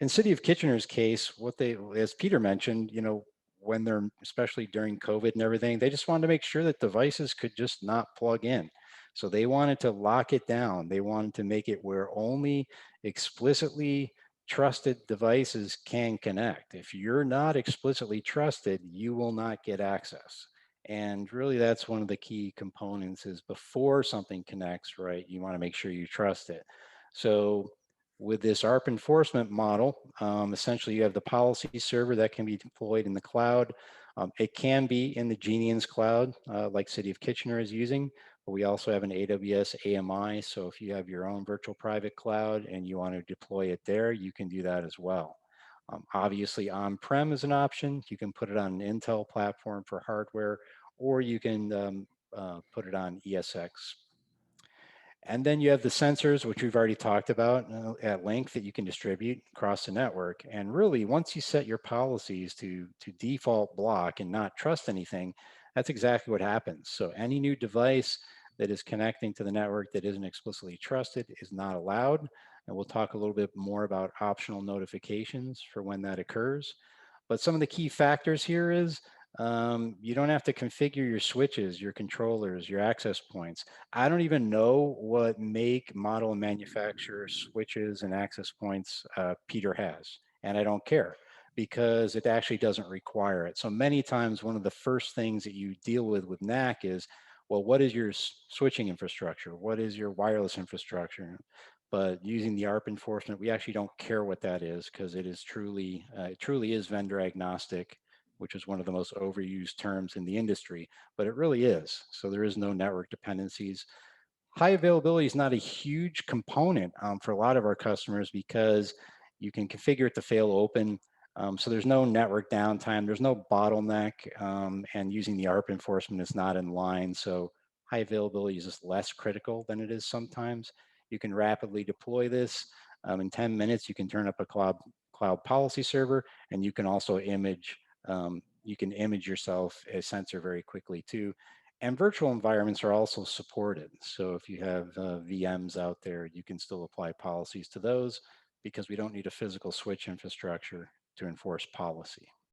In City of Kitchener's case, what they, as Peter mentioned, when they're, especially during COVID and everything, they just wanted to make sure that devices could just not plug in. So they wanted to lock it down. They wanted to make it where only explicitly trusted devices can connect. If you're not explicitly trusted, you will not get access. And really, that's one of the key components is before something connects, right? You want to make sure you trust it. So with this ARP enforcement model, essentially you have the policy server that can be deployed in the cloud. It can be in the Genians cloud, like City of Kitchener is using, but we also have an AWS AMI. So if you have your own virtual private cloud and you want to deploy it there, you can do that as well. Obviously, on-prem is an option. You can put it on an Intel platform for hardware, or you can put it on ESX. And then you have the sensors, which we've already talked about at length, that you can distribute across the network. And really, once you set your policies to default block and not trust anything, that's exactly what happens. So any new device that is connecting to the network that isn't explicitly trusted is not allowed. And we'll talk a little bit more about optional notifications for when that occurs. But some of the key factors here is you don't have to configure your switches, your controllers, your access points. I don't even know what make, model, and manufacturer switches and access points Peter has, and I don't care because it actually doesn't require it. So many times, one of the first things that you deal with GNAC is, well, what is your switching infrastructure? What is your wireless infrastructure? But using the ARP enforcement, we actually don't care what that is because it truly is vendor agnostic, which is one of the most overused terms in the industry, but it really is. So there is no network dependencies. High availability is not a huge component for a lot of our customers because you can configure it to fail open. So there's no network downtime, there's no bottleneck, and using the ARP enforcement is not in line. So high availability is just less critical than it is sometimes. You can rapidly deploy this. In 10 minutes, you can turn up a cloud policy server, and you can also you can image yourself a sensor very quickly too. And virtual environments are also supported. So if you have VMs out there, you can still apply policies to those because we don't need a physical switch infrastructure to enforce policy.